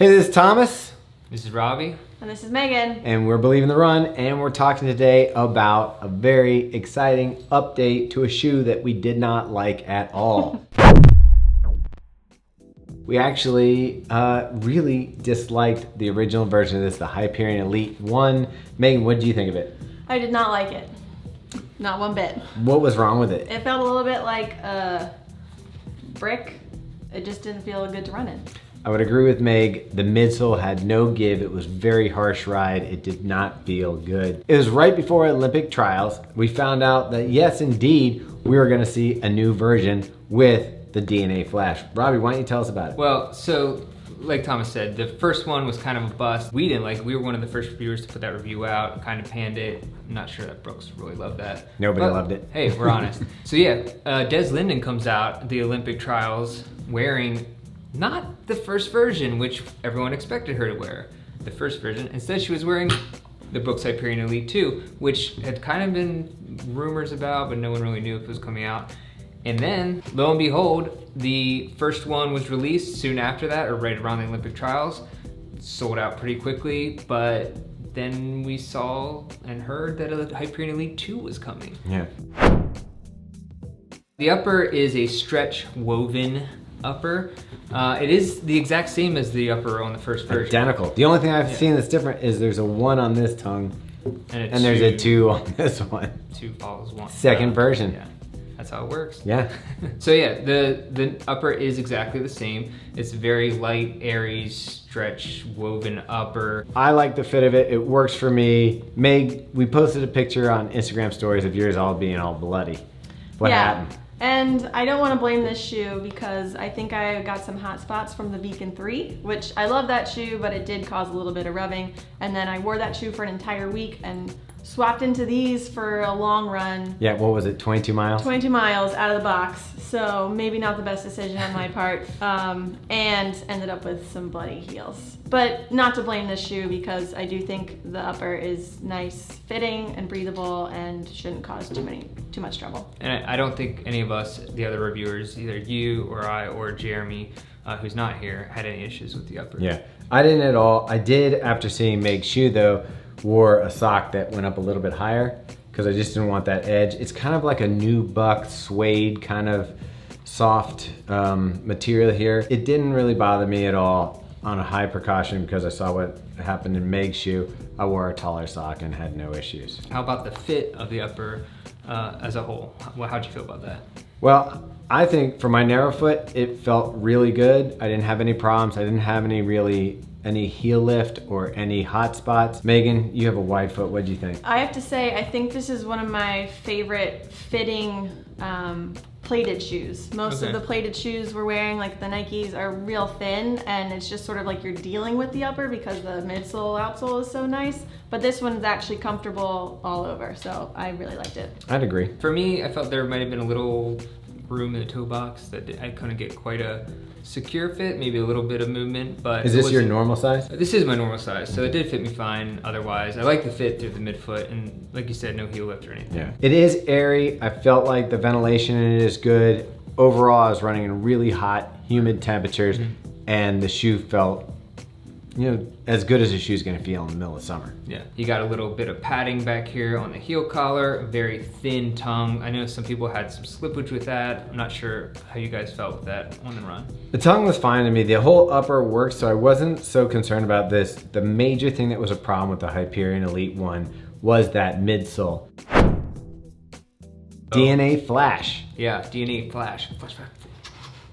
Hey, this is Thomas. This is Robbe. And this is Meaghan. And we're Believe in the Run, and we're talking today about a very exciting update to a shoe that we did not like at all. We actually really disliked the original version of this, the Hyperion Elite 1. Meaghan, what did you think of it? I did not like it. Not one bit. What was wrong with it? It felt a little bit like a brick. It just didn't feel good to run in. I would agree with Meg. The midsole had no give. It was very harsh ride. It did not feel good. It was right before Olympic trials. We found out that yes, indeed, we were gonna see a new version with the DNA Flash. Robbe, why don't you tell us about it? Well, so like Thomas said, the first one was kind of a bust. We didn't like it. We were one of the first reviewers to put that review out, kind of panned it. I'm not sure that Brooks really loved that. Nobody loved it. Hey, we're honest. So yeah, Des Linden comes out the Olympic trials wearing not the first version, which everyone expected her to wear. The first version. Instead, she was wearing the Brooks Hyperion Elite 2, which had kind of been rumors about, but no one really knew if it was coming out. And then, lo and behold, the first one was released soon after that, or right around the Olympic trials. Sold out pretty quickly, but then we saw and heard that a Hyperion Elite 2 was coming. Yeah. The upper is a stretch woven upper. It is the exact same as the upper on the first version. Identical. The only thing I've seen that's different is there's a 1 on this tongue, and there's a 2 on this one. 2 follows 1. Second version. Yeah. That's how it works. Yeah. So yeah, the upper is exactly the same. It's very light, airy, stretch, woven upper. I like the fit of it. It works for me. Meg, we posted a picture on Instagram stories of yours all being all bloody. What happened? And I don't want to blame this shoe because I think I got some hot spots from the Beacon 3, which I love that shoe, but it did cause a little bit of rubbing. And then I wore that shoe for an entire week and swapped into these for a long run. Yeah, what was it, 22 miles? 22 miles out of the box, so maybe not the best decision on my part, and ended up with some bloody heels. But not to blame this shoe because I do think the upper is nice fitting and breathable and shouldn't cause too much trouble. And I don't think any of us, the other reviewers, either you or I or Jeremy, who's not here, had any issues with the upper. Yeah, I didn't at all. I did, after seeing Meg's shoe though, wore a sock that went up a little bit higher because I just didn't want that edge. It's kind of like a nubuck suede kind of soft material here. It didn't really bother me at all on a high precaution because I saw what happened in Meg's shoe. I wore a taller sock and had no issues. How about the fit of the upper as a whole? How'd you feel about that? Well, I think for my narrow foot, it felt really good. I didn't have any problems. I didn't have any heel lift or any hot spots. Meaghan, you have a wide foot. What do you think? I have to say, I think this is one of my favorite fitting plated shoes. Most of the plated shoes we're wearing, like the Nikes, are real thin, and it's just sort of like you're dealing with the upper because the midsole, outsole is so nice. But this one's actually comfortable all over, so I really liked it. I'd agree. For me, I felt there might have been a little room in the toe box that I couldn't get quite a secure fit, maybe a little bit of movement, but is this your normal size? This is my normal size, so it did fit me fine. Otherwise, I like the fit through the midfoot, and like you said, no heel lift or anything. Yeah, it is airy. I felt like the ventilation in it is good. Overall, I was running in really hot, humid temperatures, and the shoe felt, you know, as good as a shoe's gonna feel in the middle of summer. Yeah, you got a little bit of padding back here on the heel collar, a very thin tongue. I know some people had some slippage with that. I'm not sure how you guys felt with that on the run. The tongue was fine to me. The whole upper worked, so I wasn't so concerned about this. The major thing that was a problem with the Hyperion Elite 1 was that midsole. DNA Flash. Yeah, DNA Flash.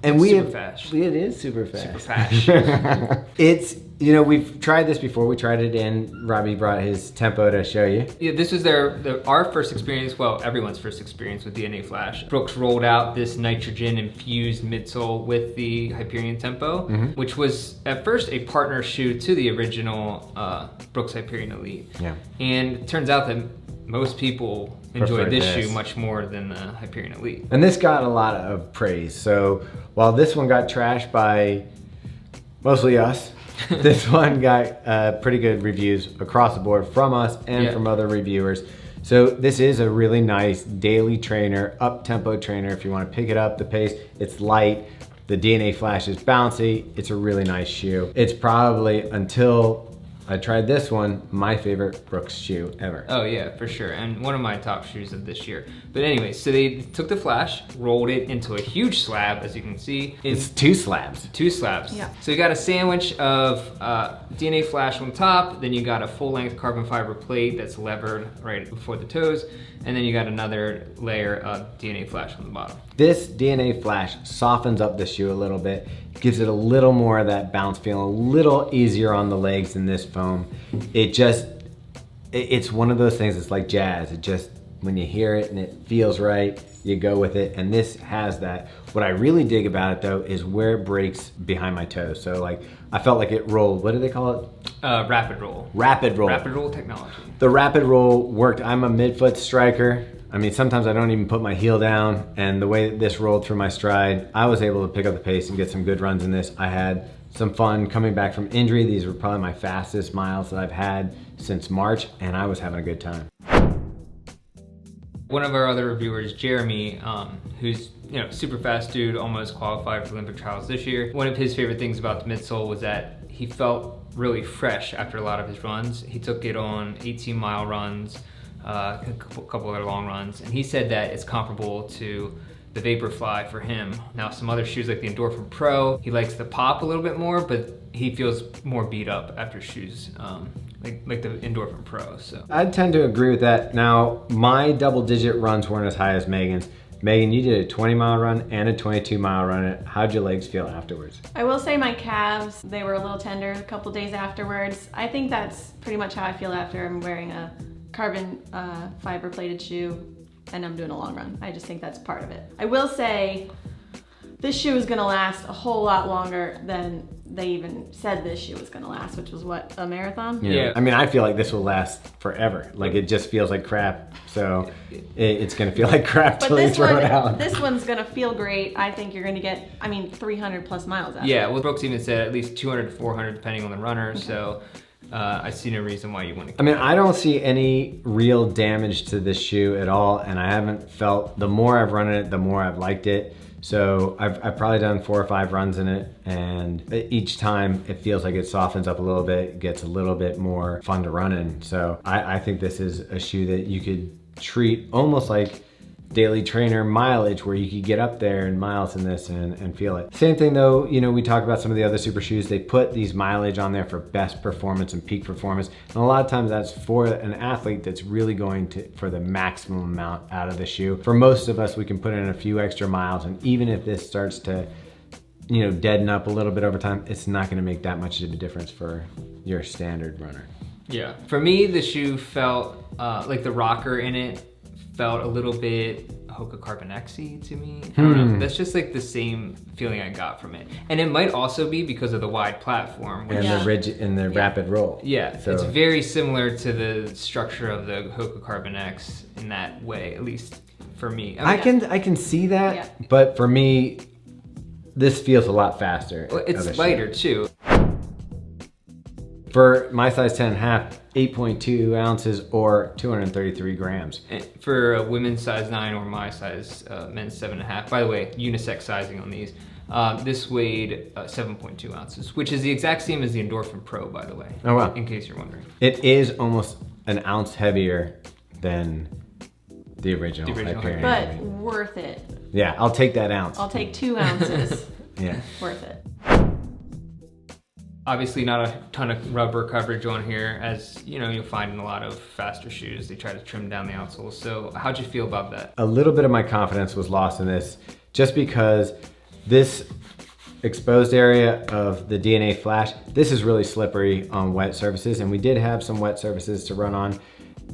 And we super have, fast. it is super fast. Super fast. It's, you know, we've tried this before. We tried it in, Robbe brought his tempo to show you. Yeah, this was our first experience, well, everyone's first experience with DNA Flash. Brooks rolled out this nitrogen infused midsole with the Hyperion Tempo, which was at first a partner shoe to the original Brooks Hyperion Elite. Yeah. And it turns out that most people enjoyed this shoe this much more than the Hyperion Elite. And this got a lot of praise. So while this one got trashed by mostly us, this one got pretty good reviews across the board from us and from other reviewers. So this is a really nice daily trainer, up-tempo trainer if you want to pick it up the pace. It's light, The DNA Flash is bouncy. It's a really nice shoe. It's probably, until I tried this one, my favorite Brooks shoe ever. Oh yeah, for sure. And one of my top shoes of this year. But anyway, so they took the Flash, rolled it into a huge slab, as you can see. It's 2 slabs. 2 slabs. Yeah. So you got a sandwich of DNA Flash on top, then you got a full-length carbon fiber plate that's levered right before the toes, and then you got another layer of DNA Flash on the bottom. This DNA Flash softens up the shoe a little bit, gives it a little more of that bounce feel, a little easier on the legs than this foam. It's one of those things, it's like jazz. It just, when you hear it and it feels right, you go with it, and this has that. What I really dig about it though is where it breaks behind my toes. So like, I felt like it rolled, what do they call it? Rapid roll. Rapid roll. Rapid roll technology. The rapid roll worked. I'm a midfoot striker. I mean, sometimes I don't even put my heel down, and the way that this rolled through my stride, I was able to pick up the pace and get some good runs in this. I had some fun coming back from injury. These were probably my fastest miles that I've had since March, and I was having a good time. One of our other reviewers, Jeremy, who's super fast dude, almost qualified for Olympic trials this year. One of his favorite things about the midsole was that he felt really fresh after a lot of his runs. He took it on 18-mile runs, a couple other long runs, and he said that it's comparable to the Vaporfly for him. Now some other shoes like the Endorphin Pro, he likes the pop a little bit more, but he feels more beat up after shoes like the Endorphin Pro. So I tend to agree with that. Now my double-digit runs weren't as high as Meaghan's. Meaghan, you did a 20-mile run and a 22-mile run. How'd your legs feel afterwards? I will say my calves, they were a little tender a couple days afterwards. I think that's pretty much how I feel after I'm wearing a carbon fiber plated shoe and I'm doing a long run. I just think that's part of it. I will say this shoe is gonna last a whole lot longer than they even said this shoe was gonna last, which was what, a marathon? Yeah. I mean, I feel like this will last forever. Like, it just feels like crap, so it's gonna feel like crap till you throw it out. This one's gonna feel great. I think you're gonna get, 300 plus miles out of it. yeah, well, Brooks even said at least 200 to 400 depending on the runner. So I see no reason why you wouldn't. I mean, I don't see any real damage to this shoe at all, and I haven't felt, the more I've run it, the more I've liked it. So I've probably done 4 or 5 runs in it, and each time it feels like it softens up a little bit, gets a little bit more fun to run in. So I think this is a shoe that you could treat almost like daily trainer mileage, where you could get up there in miles in this and feel it. Same thing though, we talk about some of the other super shoes, they put these mileage on there for best performance and peak performance. And a lot of times that's for an athlete that's really going for the maximum amount out of the shoe. For most of us, we can put in a few extra miles, and even if this starts to deaden up a little bit over time, it's not gonna make that much of a difference for your standard runner. Yeah, for me, the shoe felt like the rocker in it felt a little bit Hoka Carbon X-y to me. I don't know. That's just like the same feeling I got from it. And it might also be because of the wide platform. Which, And the rigid and the rapid roll. yeah, So it's very similar to the structure of the Hoka Carbon X in that way, at least for me. I can see that, Yeah. but for me, this feels a lot faster. Well, of a it's shoe. lighter too. For my size 10.5, 8.2 ounces or 233 grams. And for a women's size 9 or my size men's 7.5. By the way, unisex sizing on these. This weighed 7.2 ounces, which is the exact same as the Endorphin Pro, by the way. Oh, wow. In case you're wondering. It is almost an ounce heavier than the original. The original Hyperion But Elite. worth it. Yeah, I'll take that ounce. I'll take 2 ounces. Yeah. Worth it. Obviously not a ton of rubber coverage on here, as you'll find in a lot of faster shoes. They try to trim down the outsole. So how'd you feel about that? A little bit of my confidence was lost in this, just because this exposed area of the DNA Flash, this is really slippery on wet surfaces, and we did have some wet surfaces to run on,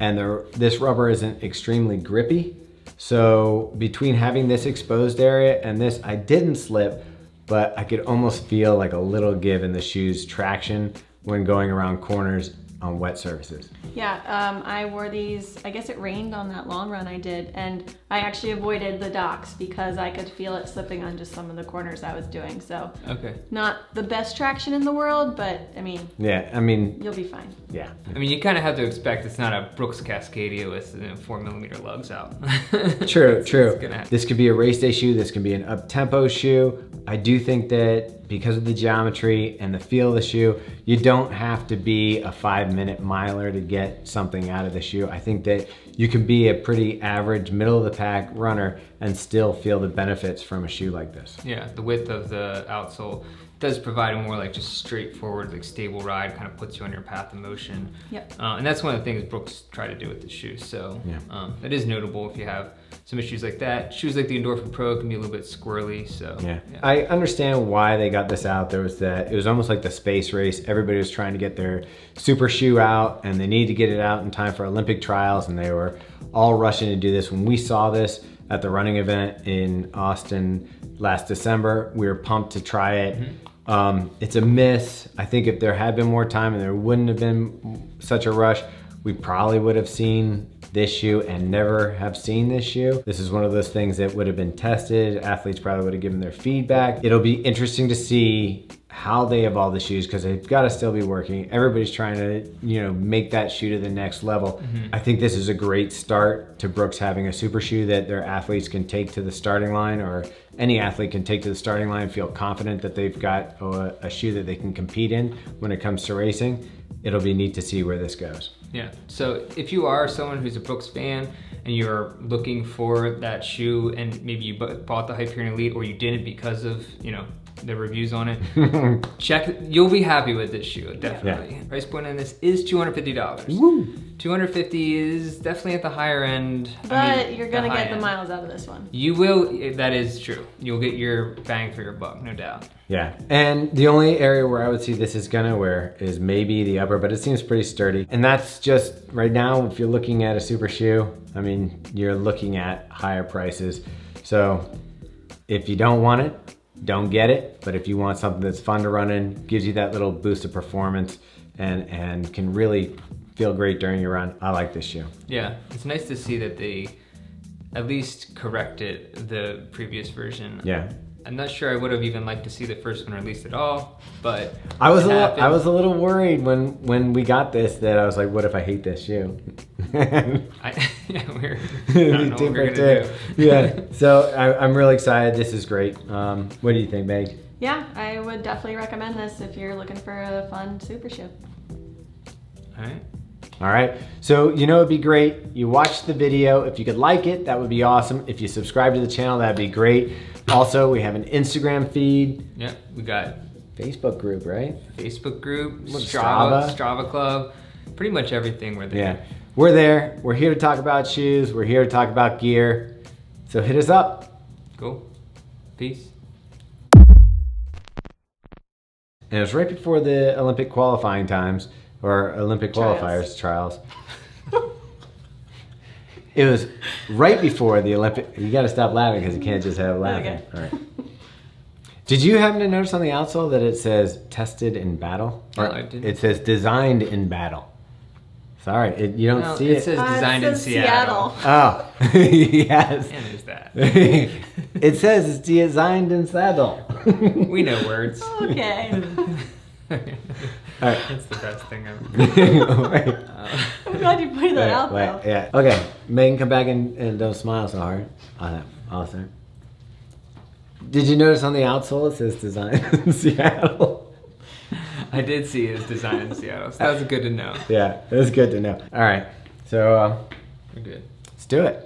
and this rubber isn't extremely grippy. So between having this exposed area and this, I didn't slip, but I could almost feel like a little give in the shoe's traction when going around corners. on wet surfaces. Yeah, I wore these, I guess it rained on that long run I did, and I actually avoided the docks because I could feel it slipping on just some of the corners I was doing. So Okay. not the best traction in the world, but I mean, Yeah, I mean, you'll be fine. yeah. I mean, you kind of have to expect it's not a Brooks Cascadia with 4mm lugs out. True, It's true. gonna happen. This could be a race day shoe. This can be an up-tempo shoe. I do think that because of the geometry and the feel of the shoe, you don't have to be a 5-minute miler to get something out of the shoe. I think that you can be a pretty average, middle-of-the-pack runner and still feel the benefits from a shoe like this. Yeah, the width of the outsole does provide a more like just straightforward, like stable ride, kind of puts you on your path of motion. Yep. And that's one of the things Brooks try to do with the shoe. So Yeah. that is notable if you have some issues like that. Shoes like the Endorphin Pro can be a little bit squirrely. So Yeah. I understand why they got this out. There was that, it was almost like the space race. Everybody was trying to get their super shoe out and they needed to get it out in time for Olympic trials, and they were all rushing to do this. When we saw this at the running event in Austin last December, we were pumped to try it. It's a miss. I think if there had been more time and there wouldn't have been such a rush, we probably would have seen this shoe and never have seen this shoe. This is one of those things that would have been tested. Athletes probably would have given their feedback. It'll be interesting to see how they evolve the shoes because they've got to still be working. Everybody's trying to, you know, make that shoe to the next level. I think this is a great start to Brooks having a super shoe that their athletes can take to the starting line, or any athlete can take to the starting line and feel confident that they've got a shoe that they can compete in when it comes to racing. It'll be neat to see where this goes. Yeah, so if you are someone who's a Brooks fan and you're looking for that shoe and maybe you bought the Hyperion Elite or you didn't because of, you know, the reviews on it, you'll be happy with this shoe, definitely. Yeah. Price point on this is $250. Woo! $250 is definitely at the higher end. But you're gonna high get the end. miles out of this one. You will, that is true. You'll get your bang for your buck, no doubt. Yeah, and the only area where I would see this is gonna wear is maybe the upper, but it seems pretty sturdy. And that's just, right now, if you're looking at a super shoe, I mean, you're looking at higher prices. So if you don't want it, don't get it. But if you want something that's fun to run in, gives you that little boost of performance and can really feel great during your run, I like this shoe. Yeah, it's nice to see that they at least corrected the previous version. Yeah. I'm not sure I would have even liked to see the first one released at all, but I was it a little worried when we got this, that I was like, what if I hate this shoe? yeah, we're I don't know what we're gonna do. Yeah, so I'm really excited. This is great. What do you think, Meg? Yeah, I would definitely recommend this if you're looking for a fun super shoe. All right. All right, so you know it'd be great. You watch the video. If you could like it, that would be awesome. If you subscribe to the channel, that'd be great. Also, we have an Instagram feed. Yeah, we got Facebook group, right? Facebook group, Strava. Strava Club, pretty much everything we're there. Yeah, we're there. We're here to talk about shoes. We're here to talk about gear. So hit us up. Cool. Peace. And it was right before the Olympic qualifying times, or Olympic qualifiers trials. It was right before the Olympic. You got to stop laughing because you can't just have laughing. Okay. All right. Did you happen to notice on the outsole that it says tested in battle? No, Or I didn't. it says designed in battle. Sorry, you don't No, see it it. says designed in says Seattle. Oh, yes. And there's that. It says it's designed in saddle. We know words. Okay. All right. That's the best thing ever. Wait. I'm glad you pointed that out Wait, though. yeah. Okay, Megan, come back and don't smile so hard. Awesome. Did you notice on the outsole it says designed in Seattle? I did see his design in Seattle, so that was good to know. Yeah, it was good to know. All right, so We're good. let's do it.